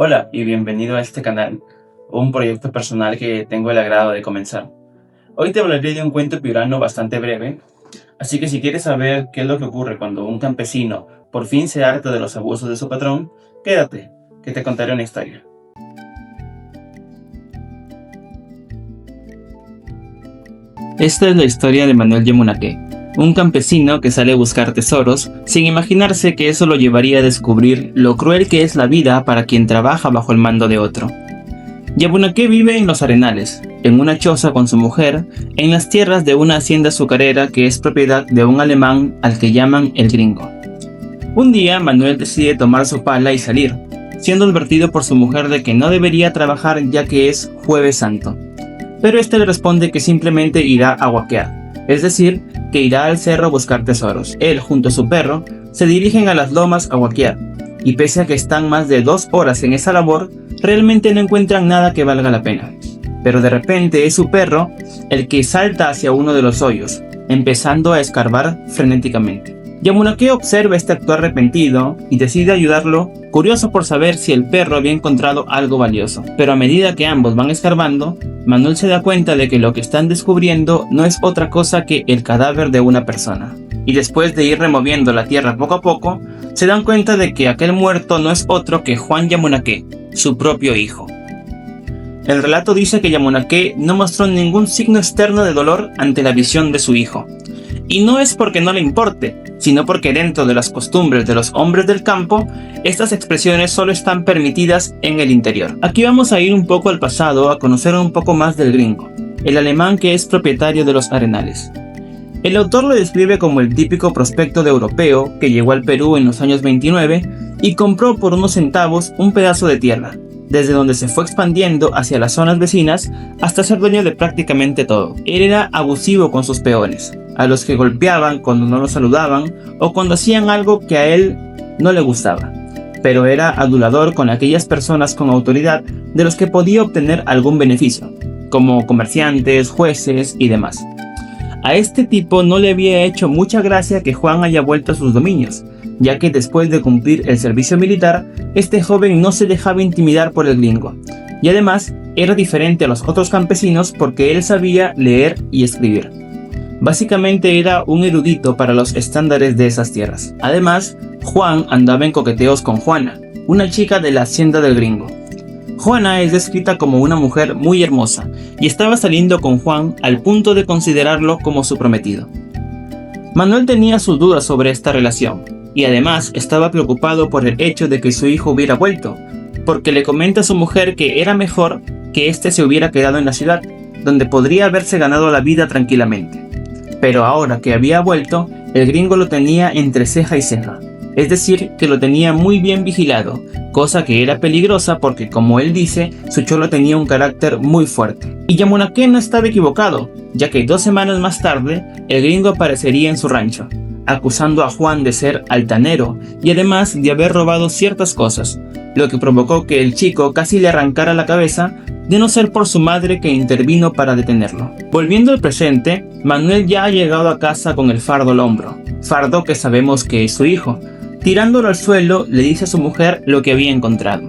Hola y bienvenido a este canal, un proyecto personal que tengo el agrado de comenzar. Hoy te hablaré de un cuento piurano bastante breve, así que si quieres saber qué es lo que ocurre cuando un campesino por fin se harta de los abusos de su patrón, quédate, que te contaré una historia. Esta es la historia de Manuel Yamunaqué, un campesino que sale a buscar tesoros sin imaginarse que eso lo llevaría a descubrir lo cruel que es la vida para quien trabaja bajo el mando de otro. Yamunaqué vive en los Arenales, en una choza con su mujer, en las tierras de una hacienda azucarera que es propiedad de un alemán al que llaman el Gringo. Un día Manuel decide tomar su pala y salir, siendo advertido por su mujer de que no debería trabajar ya que es Jueves Santo. Pero este le responde que simplemente irá a huaquear, es decir, que irá al cerro a buscar tesoros. Él, junto a su perro, se dirigen a las lomas a huaquear, y pese a que están más de 2 horas en esa labor, realmente no encuentran nada que valga la pena. Pero de repente es su perro el que salta hacia uno de los hoyos, empezando a escarbar frenéticamente. Yamunaqué observa este actuar arrepentido y decide ayudarlo, curioso por saber si el perro había encontrado algo valioso. Pero a medida que ambos van escarbando, Manuel se da cuenta de que lo que están descubriendo no es otra cosa que el cadáver de una persona. Y después de ir removiendo la tierra poco a poco, se dan cuenta de que aquel muerto no es otro que Juan Yamunaqué, su propio hijo. El relato dice que Yamunaqué no mostró ningún signo externo de dolor ante la visión de su hijo. Y no es porque no le importe, sino porque dentro de las costumbres de los hombres del campo, estas expresiones solo están permitidas en el interior. Aquí vamos a ir un poco al pasado a conocer un poco más del Gringo, el alemán que es propietario de los Arenales. El autor lo describe como el típico prospecto de europeo que llegó al Perú en los años 29 y compró por unos centavos un pedazo de tierra, desde donde se fue expandiendo hacia las zonas vecinas hasta ser dueño de prácticamente todo. Él era abusivo con sus peones, a los que golpeaban cuando no los saludaban o cuando hacían algo que a él no le gustaba, pero era adulador con aquellas personas con autoridad de los que podía obtener algún beneficio, como comerciantes, jueces y demás. A este tipo no le había hecho mucha gracia que Juan haya vuelto a sus dominios, ya que después de cumplir el servicio militar, este joven no se dejaba intimidar por el Gringo, y además era diferente a los otros campesinos porque él sabía leer y escribir. Básicamente era un erudito para los estándares de esas tierras. Además, Juan andaba en coqueteos con Juana, una chica de la hacienda del Gringo. Juana es descrita como una mujer muy hermosa y estaba saliendo con Juan al punto de considerarlo como su prometido. Manuel tenía sus dudas sobre esta relación y además estaba preocupado por el hecho de que su hijo hubiera vuelto, porque le comenta a su mujer que era mejor que éste se hubiera quedado en la ciudad, donde podría haberse ganado la vida tranquilamente. Pero ahora que había vuelto, el Gringo lo tenía entre ceja y ceja, es decir, que lo tenía muy bien vigilado, cosa que era peligrosa porque, como él dice, su cholo tenía un carácter muy fuerte. Y Yamunaqué no estaba equivocado, ya que 2 semanas más tarde, el Gringo aparecería en su rancho, acusando a Juan de ser altanero y además de haber robado ciertas cosas, lo que provocó que el chico casi le arrancara la cabeza, de no ser por su madre que intervino para detenerlo. Volviendo al presente, Manuel ya ha llegado a casa con el fardo al hombro, fardo que sabemos que es su hijo. Tirándolo al suelo, le dice a su mujer lo que había encontrado.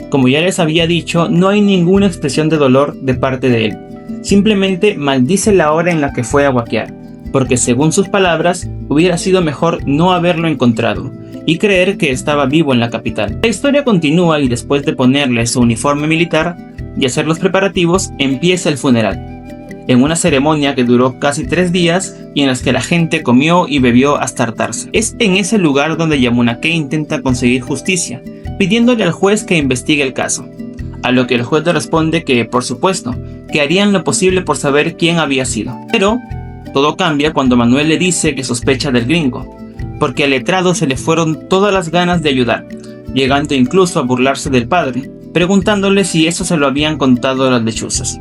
Como ya les había dicho, no hay ninguna expresión de dolor de parte de él. Simplemente maldice la hora en la que fue a huaquear, porque según sus palabras, hubiera sido mejor no haberlo encontrado y creer que estaba vivo en la capital. La historia continúa y después de ponerle su uniforme militar y hacer los preparativos, empieza el funeral, en una ceremonia que duró casi 3 días y en las que la gente comió y bebió hasta hartarse. Es en ese lugar donde Yamunaqué intenta conseguir justicia, pidiéndole al juez que investigue el caso, a lo que el juez le responde que, por supuesto, que harían lo posible por saber quién había sido. Pero todo cambia cuando Manuel le dice que sospecha del Gringo, porque al letrado se le fueron todas las ganas de ayudar, llegando incluso a burlarse del padre, preguntándole si eso se lo habían contado las lechuzas.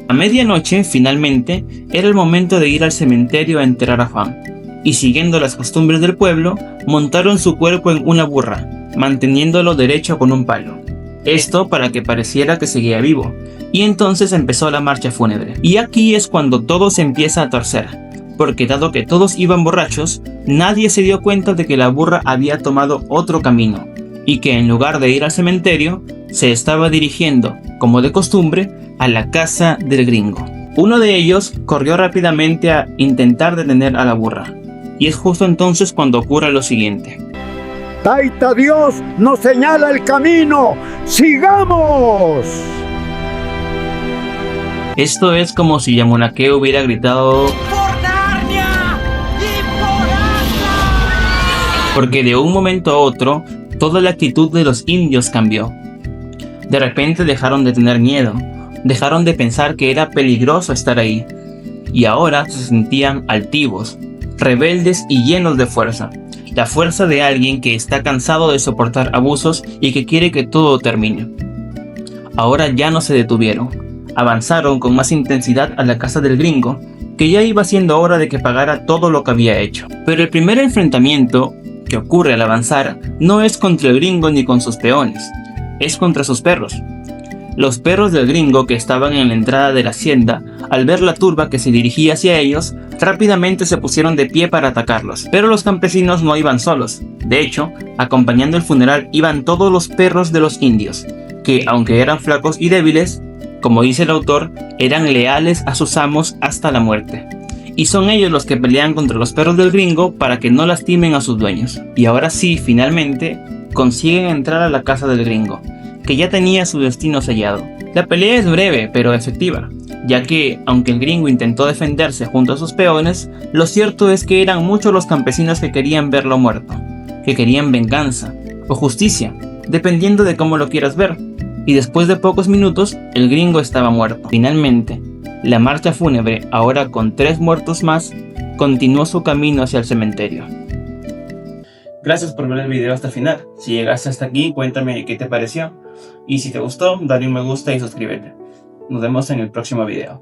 A medianoche, finalmente, era el momento de ir al cementerio a enterrar a Juan, y siguiendo las costumbres del pueblo, montaron su cuerpo en una burra, manteniéndolo derecho con un palo. Esto para que pareciera que seguía vivo, y entonces empezó la marcha fúnebre. Y aquí es cuando todo se empieza a torcer, porque dado que todos iban borrachos, nadie se dio cuenta de que la burra había tomado otro camino, y que en lugar de ir al cementerio, se estaba dirigiendo, como de costumbre, a la casa del gringo. Uno de ellos corrió rápidamente a intentar detener a la burra, y es justo entonces cuando ocurre lo siguiente. Taita Dios nos señala el camino, ¡sigamos! Esto es como si Yamunake hubiera gritado ¡Por Narnia! ¡Y por Aslan! Porque de un momento a otro, toda la actitud de los indios cambió. De repente dejaron de tener miedo, dejaron de pensar que era peligroso estar ahí, y ahora se sentían altivos, rebeldes y llenos de fuerza. La fuerza de alguien que está cansado de soportar abusos y que quiere que todo termine. Ahora ya no se detuvieron. Avanzaron con más intensidad a la casa del gringo, que ya iba siendo hora de que pagara todo lo que había hecho. Pero el primer enfrentamiento que ocurre al avanzar no es contra el gringo ni con sus peones, es contra sus perros. Los perros del gringo que estaban en la entrada de la hacienda, al ver la turba que se dirigía hacia ellos, rápidamente se pusieron de pie para atacarlos. Pero los campesinos no iban solos. De hecho, acompañando el funeral iban todos los perros de los indios, que aunque eran flacos y débiles, como dice el autor, eran leales a sus amos hasta la muerte. Y son ellos los que pelean contra los perros del gringo para que no lastimen a sus dueños. Y ahora sí, finalmente, consiguen entrar a la casa del gringo, que ya tenía su destino sellado. La pelea es breve, pero efectiva, ya que, aunque el gringo intentó defenderse junto a sus peones, lo cierto es que eran muchos los campesinos que querían verlo muerto, que querían venganza, o justicia, dependiendo de cómo lo quieras ver. Y después de pocos minutos, el gringo estaba muerto. Finalmente, la marcha fúnebre, ahora con 3 muertos más, continuó su camino hacia el cementerio. Gracias por ver el video hasta el final. Si llegaste hasta aquí, cuéntame qué te pareció. Y si te gustó, dale un me gusta y suscríbete. Nos vemos en el próximo video.